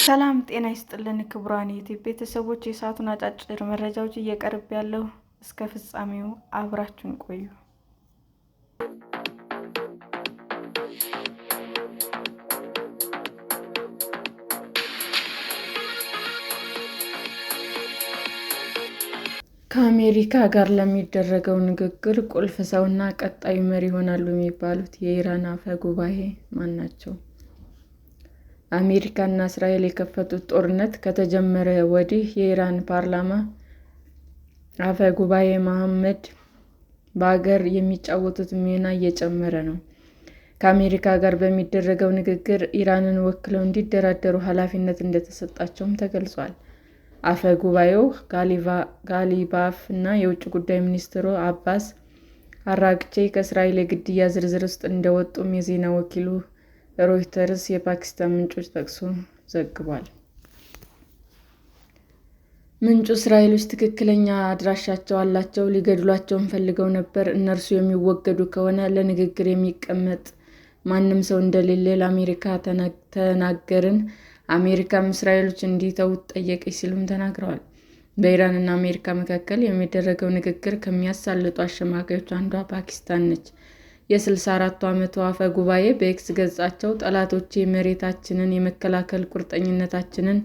ሰላም ጤና ይስጥልን ክቡራን የዩቲዩብ ቤተሰቦች፣ የሰዓቱን አጫጭር መረጃዎች እየቀርብ ያለው እስከ ፍጻሜው አብራችሁን ቆዩ። ከአሜሪካ ጋር ለሚደረገው ንግግር ቁልፍ ሰውና ቀጣዩ መሪ ይሆናሉ የሚባሉት የኢራን አፈ ጉባኤ ማን ናቸው? አሜሪካና እስራኤል የከፈቱት ጦርነት ከተጀመረ ወዲህ የኢራን ፓርላማ አፈ ጉባኤ መሐመድ ባገር የሚጫወቱት ሚና እየጨመረ ነው። ከአሜሪካ ጋር በሚደረገው ንግግር ኢራንን ወክለው እንዲደራደሩ ኃላፊነት እንደተሰጣቸውም ተገልጿል። አፈ ጉባኤው ጋሊባፍ እና የውጭ ጉዳይ ሚኒስትሩ አባስ አራግቺ ከእስራኤል የግድያ ዝርዝር ውስጥ እንደወጡም የዜና ወኪሉ ሮይተርስ የፓኪስታን ምንጮች ጠቅሶ ዘግቧል። ምንጩ እስራኤሎች ትክክለኛ አድራሻቸው አላቸው፣ ሊገድሏቸውም ፈልገው ነበር፣ እነርሱ የሚወገዱ ከሆነ ለንግግር የሚቀመጥ ማንም ሰው እንደሌለ ለአሜሪካ ተናገርን፣ አሜሪካም እስራኤሎች እንዲተዉት ጠየቀች ሲሉም ተናግረዋል። በኢራን እና አሜሪካ መካከል የሚደረገው ንግግር ከሚያሳልጡ አሸማጋዮች አንዷ ፓኪስታን ነች። የ64 ዓመቱ አፈ ጉባኤ በኤክስ ገጻቸው ጠላቶቼ መሬታችንን የመከላከል ቁርጠኝነታችንን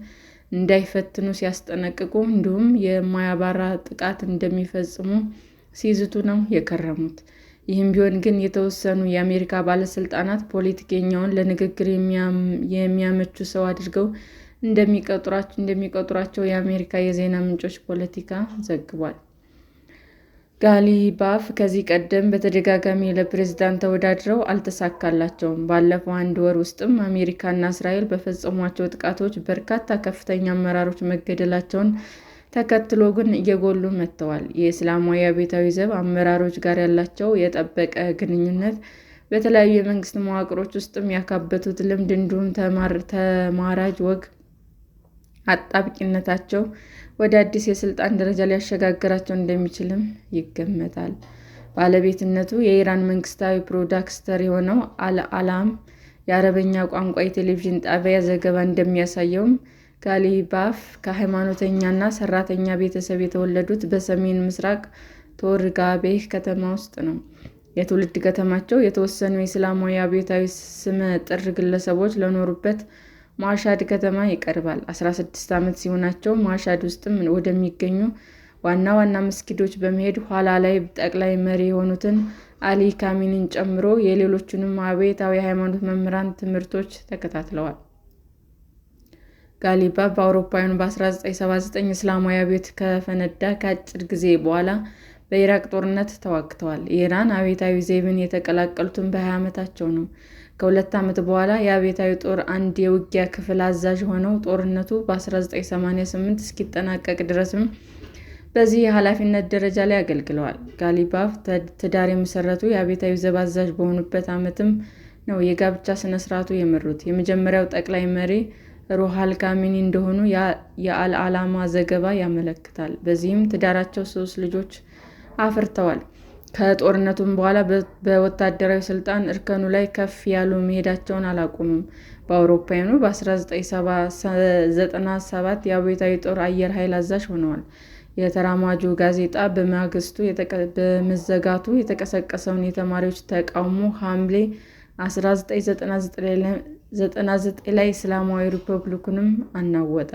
እንዳይፈትኑ ሲያስጠነቅቁ እንዲሁም የማያባራ ጥቃት እንደሚፈጽሙ ሲዝቱ ነው የከረሙት። ይህም ቢሆን ግን የተወሰኑ የአሜሪካ ባለስልጣናት ፖለቲከኛውን ለንግግር የሚያመቹ ሰው አድርገው እንደሚቆጥሯቸው የአሜሪካ የዜና ምንጮች ፖለቲካ ዘግቧል። ጋሊባፍ ከዚህ ቀደም በተደጋጋሚ ለፕሬዝዳንት ተወዳድረው አልተሳካላቸውም። ባለፈው አንድ ወር ውስጥም አሜሪካና እስራኤል በፈጸሟቸው ጥቃቶች በርካታ ከፍተኛ አመራሮች መገደላቸውን ተከትሎ ግን እየጎሉ መጥተዋል። የእስላማዊ አብዮታዊ ዘብ አመራሮች ጋር ያላቸው የጠበቀ ግንኙነት፣ በተለያዩ የመንግስት መዋቅሮች ውስጥም ያካበቱት ልምድ እንዲሁም ተማራጅ ወግ አጣብቂነታቸው ወደ አዲስ የስልጣን ደረጃ ሊያሸጋግራቸው እንደሚችልም ይገመታል። ባለቤትነቱ የኢራን መንግስታዊ ብሮድካስተር የሆነው አልዓላም የአረበኛ ቋንቋ የቴሌቪዥን ጣቢያ ዘገባ እንደሚያሳየውም ጋሊባፍ ከሃይማኖተኛና ሰራተኛ ቤተሰብ የተወለዱት በሰሜን ምስራቅ ቶርጋቤህ ከተማ ውስጥ ነው። የትውልድ ከተማቸው የተወሰኑ የእስላማዊ አብዮታዊ ስመ ጥር ግለሰቦች ለኖሩበት ማሻድ ከተማ ይቀርባል። 16 ዓመት ሲሆናቸው ማሻድ ውስጥም ወደሚገኙ ዋና ዋና መስጊዶች በመሄድ ኋላ ላይ ጠቅላይ መሪ የሆኑትን አሊ ካሚኒን ጨምሮ የሌሎቹንም አብዮታዊ ሃይማኖት መምህራን ትምህርቶች ተከታትለዋል። ጋሊባፍ በአውሮፓውያኑ በ1979 እስላማዊ አብዮት ከፈነዳ ከአጭር ጊዜ በኋላ በኢራቅ ጦርነት ተዋግተዋል። የኢራን አብዮታዊ ዘብን የተቀላቀሉትም በ20 ዓመታቸው ነው። ከ2 ዓመት በኋላ የአብዮታዊ ጦር አንድ የውጊያ ክፍል አዛዥ ሆነው ጦርነቱ በ1988 እስኪጠናቀቅ ድረስም በዚህ የኃላፊነት ደረጃ ላይ አገልግለዋል። ጋሊባፍ ትዳር የመሰረቱ የአብዮታዊ ዘብ አዛዥ በሆኑበት ዓመትም ነው የጋብቻ ስነ ስርዓቱ የመሩት። የመጀመሪያው ጠቅላይ መሪ ሩሃል ካሚኒ እንደሆኑ የአልዓላማ ዘገባ ያመለክታል። በዚህም ትዳራቸው 3 ልጆች አፍርተዋል። ከጦርነቱም በኋላ በወታደራዊ ስልጣን እርከኑ ላይ ከፍ ያሉ መሄዳቸውን አላቆሙም። በአውሮፓውያኑ በ1997 የአብዮታዊ ጦር አየር ኃይል አዛዥ ሆነዋል። የተራማጁ ጋዜጣ በማግስቱ በመዘጋቱ የተቀሰቀሰውን የተማሪዎች ተቃውሞ ሐምሌ 1999 ላይ እስላማዊ ሪፐብሊኩንም አናወጠ።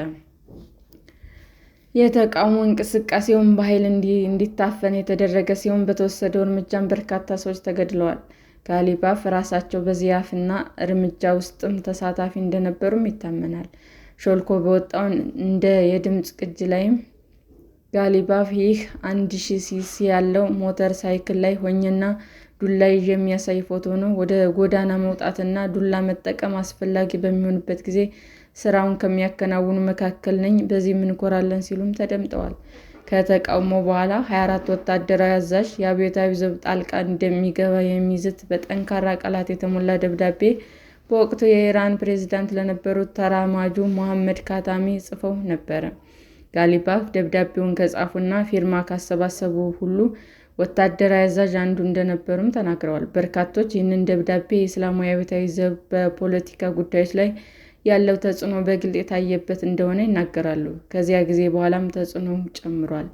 የተቃውሞ እንቅስቃሴውን በኃይል እንዲታፈን የተደረገ ሲሆን በተወሰደው እርምጃም በርካታ ሰዎች ተገድለዋል። ጋሊባፍ ራሳቸው በዚያፍና እርምጃ ውስጥም ተሳታፊ እንደነበሩም ይታመናል። ሾልኮ በወጣው እንደ የድምፅ ቅጂ ላይም ጋሊባፍ ይህ 1000 ሲሲ ያለው ሞተር ሳይክል ላይ ሆኜና ዱላ ይዤ የሚያሳይ ፎቶ ነው። ወደ ጎዳና መውጣትና ዱላ መጠቀም አስፈላጊ በሚሆንበት ጊዜ ስራውን ከሚያከናውኑ መካከል ነኝ፣ በዚህም እንኮራለን ሲሉም ተደምጠዋል። ከተቃውሞ በኋላ 24 ወታደራዊ አዛዥ የአብዮታዊ ዘብ ጣልቃ እንደሚገባ የሚዝት በጠንካራ ቃላት የተሞላ ደብዳቤ በወቅቱ የኢራን ፕሬዝዳንት ለነበሩት ተራማጁ መሐመድ ካታሚ ጽፈው ነበረ። ጋሊባፍ ደብዳቤውን ከጻፉና ፊርማ ካሰባሰቡ ሁሉ ወታደራዊ አዛዥ አንዱ እንደነበሩም ተናግረዋል። በርካቶች ይህንን ደብዳቤ የእስላማዊ አብዮታዊ ዘብ በፖለቲካ ጉዳዮች ላይ ያለው ተጽዕኖ በግልጽ የታየበት እንደሆነ ይናገራሉ። ከዚያ ጊዜ በኋላም ተጽዕኖው ጨምሯል።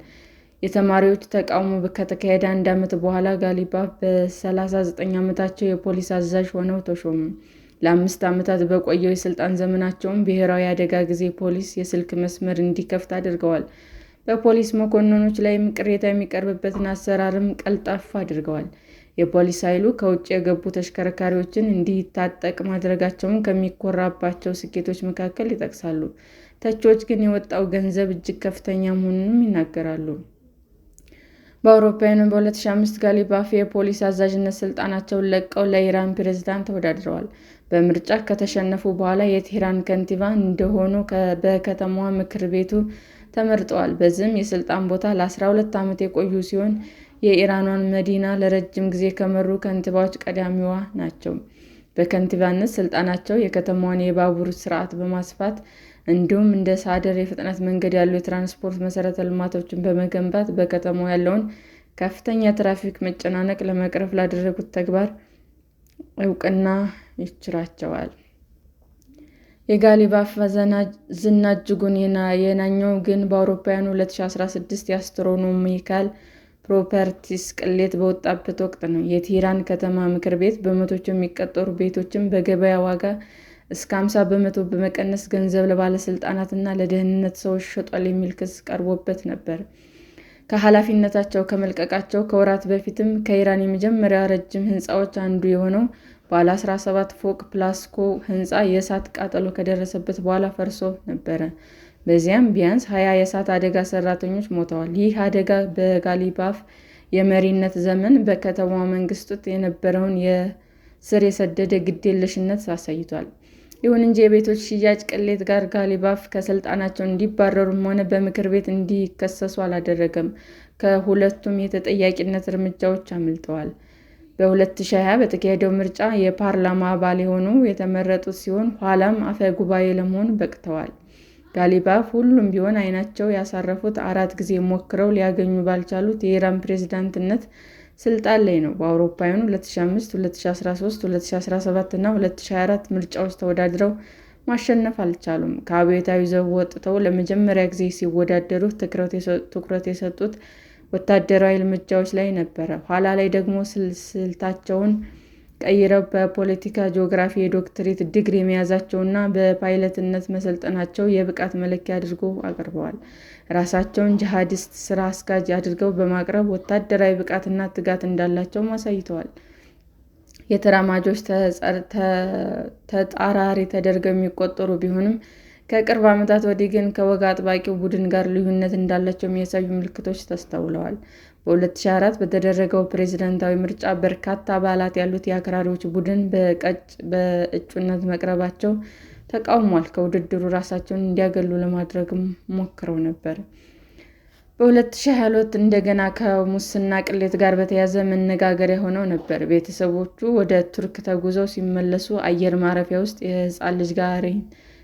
የተማሪዎች ተቃውሞ ከተካሄደ 1 ዓመት በኋላ ጋሊባፍ በ39 ዓመታቸው የፖሊስ አዛዥ ሆነው ተሾሙ። ለ5 ዓመታት በቆየው የሥልጣን ዘመናቸውም ብሔራዊ አደጋ ጊዜ ፖሊስ የስልክ መስመር እንዲከፍት አድርገዋል። በፖሊስ መኮንኖች ላይም ቅሬታ የሚቀርብበትን አሰራርም ቀልጣፋ አድርገዋል። የፖሊስ ኃይሉ ከውጭ የገቡ ተሽከርካሪዎችን እንዲታጠቅ ማድረጋቸውን ከሚኮራባቸው ስኬቶች መካከል ይጠቅሳሉ። ተቺዎች ግን የወጣው ገንዘብ እጅግ ከፍተኛ መሆኑንም ይናገራሉ። በአውሮፓውያኑ በ2005 ጋሊባፍ የፖሊስ አዛዥነት ስልጣናቸውን ለቀው ለኢራን ፕሬዝዳንት ተወዳድረዋል። በምርጫ ከተሸነፉ በኋላ የቴህራን ከንቲባ እንደሆኑ በከተማዋ ምክር ቤቱ ተመርጠዋል። በዚህም የስልጣን ቦታ ለ12 ዓመት የቆዩ ሲሆን የኢራኗን መዲና ለረጅም ጊዜ ከመሩ ከንቲባዎች ቀዳሚዋ ናቸው። በከንቲባነት ስልጣናቸው የከተማዋን የባቡር ስርዓት በማስፋት እንዲሁም እንደ ሳደር የፍጥነት መንገድ ያሉ የትራንስፖርት መሰረተ ልማቶችን በመገንባት በከተማው ያለውን ከፍተኛ የትራፊክ መጨናነቅ ለመቅረፍ ላደረጉት ተግባር እውቅና ይቸራቸዋል። የጋሊባፍ ዝና እጅጉን የናኘው ግን በአውሮፓውያኑ 2016 የአስትሮኖሚካል ፕሮፐርቲስ ቅሌት በወጣበት ወቅት ነው። የቴህራን ከተማ ምክር ቤት በመቶዎች የሚቆጠሩ ቤቶችን በገበያ ዋጋ እስከ 50 በመቶ በመቀነስ ገንዘብ ለባለስልጣናትና ለደህንነት ሰዎች ሸጧል የሚል ክስ ቀርቦበት ነበር። ከኃላፊነታቸው ከመልቀቃቸው ከወራት በፊትም ከኢራን የመጀመሪያ ረጅም ህንፃዎች አንዱ የሆነው ባለ 17 ፎቅ ፕላስኮ ህንፃ የእሳት ቃጠሎ ከደረሰበት በኋላ ፈርሶ ነበረ። በዚያም ቢያንስ 20 የእሳት አደጋ ሰራተኞች ሞተዋል። ይህ አደጋ በጋሊባፍ የመሪነት ዘመን በከተማዋ መንግስት ውስጥ የነበረውን ስር የሰደደ ግዴለሽነት አሳይቷል። ይሁን እንጂ የቤቶች ሽያጭ ቅሌት ጋር ጋሊባፍ ከስልጣናቸው እንዲባረሩም ሆነ በምክር ቤት እንዲከሰሱ አላደረገም። ከሁለቱም የተጠያቂነት እርምጃዎች አምልጠዋል። በ2020 በተካሄደው ምርጫ የፓርላማ አባል ሆነው የተመረጡ ሲሆን ኋላም አፈ ጉባኤ ለመሆን በቅተዋል። ጋሊባፍ ሁሉም ቢሆን ዓይናቸው ያሳረፉት 4 ጊዜ ሞክረው ሊያገኙ ባልቻሉት የኢራን ፕሬዝዳንትነት ስልጣን ላይ ነው። በአውሮፓውያኑ 2005፣ 2013፣ 2017 እና 2024 ምርጫዎች ተወዳድረው ማሸነፍ አልቻሉም። ከአብዮታዊ ዘብ ወጥተው ለመጀመሪያ ጊዜ ሲወዳደሩ ትኩረት የሰጡት ወታደራዊ እርምጃዎች ላይ ነበረ። ኋላ ላይ ደግሞ ስልታቸውን ቀይረው በፖለቲካ ጂኦግራፊ የዶክትሬት ዲግሪ መያዛቸውና በፓይለትነት መሰልጠናቸው የብቃት መለኪያ አድርገው አቅርበዋል። ራሳቸውን ጂሃዲስት ስራ አስኪያጅ አድርገው በማቅረብ ወታደራዊ ብቃትና ትጋት እንዳላቸውም አሳይተዋል። የተራማጆች ተጻራሪ ተደርገው የሚቆጠሩ ቢሆንም ከቅርብ ዓመታት ወዲህ ግን ከወግ አጥባቂው ቡድን ጋር ልዩነት እንዳላቸው የሚያሳዩ ምልክቶች ተስተውለዋል። በ2004 በተደረገው ፕሬዝዳንታዊ ምርጫ በርካታ አባላት ያሉት የአክራሪዎች ቡድን በእጩነት መቅረባቸው ተቃውሟል። ከውድድሩ ራሳቸውን እንዲያገሉ ለማድረግም ሞክረው ነበር። በ2022 እንደገና ከሙስና ቅሌት ጋር በተያያዘ መነጋገሪያ ሆነው ነበር። ቤተሰቦቹ ወደ ቱርክ ተጉዘው ሲመለሱ አየር ማረፊያ ውስጥ የህፃን ልጅ ጋሪን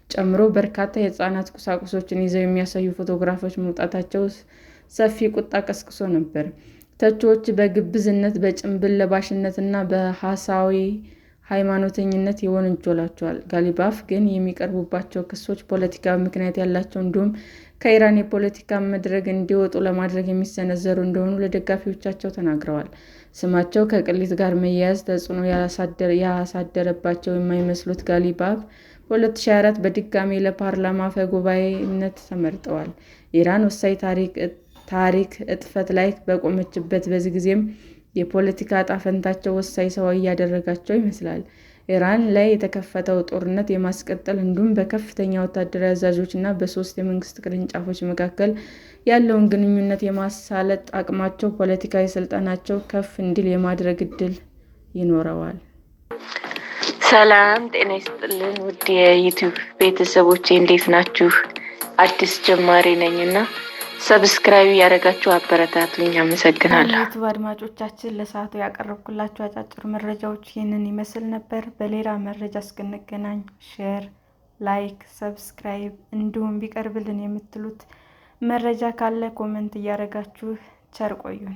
ጨምሮ በርካታ የህፃናት ቁሳቁሶችን ይዘው የሚያሳዩ ፎቶግራፎች መውጣታቸው ሰፊ ቁጣ ቀስቅሶ ነበር። ተቺዎች በግብዝነት፣ በጭንብል ለባሽነትና በሐሳዊ ሃይማኖተኝነት ይወነጅሏቸዋል። ጋሊባፍ ግን የሚቀርቡባቸው ክሶች ፖለቲካዊ ምክንያት ያላቸው እንዲሁም ከኢራን የፖለቲካ መድረክ እንዲወጡ ለማድረግ የሚሰነዘሩ እንደሆኑ ለደጋፊዎቻቸው ተናግረዋል። ስማቸው ከቅሌት ጋር መያያዝ ተጽዕኖ ያሳደረባቸው የማይመስሉት ጋሊባፍ በ2024 በድጋሚ ለፓርላማ አፈ ጉባኤነት ተመርጠዋል። ኢራን ወሳኝ ታሪክ እጥፈት ላይ በቆመችበት በዚህ ጊዜም የፖለቲካ ዕጣ ፈንታቸው ወሳኝ ሰው እያደረጋቸው ይመስላል። ኢራን ላይ የተከፈተው ጦርነት የማስቀጠል እንዲሁም በከፍተኛ ወታደራዊ አዛዦች እና በ3 የመንግስት ቅርንጫፎች መካከል ያለውን ግንኙነት የማሳለጥ አቅማቸው ፖለቲካዊ ስልጣናቸው ከፍ እንዲል የማድረግ ዕድል ይኖረዋል። ሰላም ጤና ይስጥልን ውድ የዩቲዩብ ቤተሰቦቼ እንዴት ናችሁ? አዲስ ጀማሪ ነኝና ሰብስክራይብ ያደረጋችሁ አበረታቱኝ። አመሰግናለሁ። ዩቲዩብ አድማጮቻችን ለሰዓቱ ያቀረብኩላችሁ አጫጭር መረጃዎች ይህንን ይመስል ነበር። በሌላ መረጃ እስክንገናኝ ሼር፣ ላይክ፣ ሰብስክራይብ እንዲሁም ቢቀርብልን የምትሉት መረጃ ካለ ኮመንት እያደረጋችሁ ቸር ቆዩን።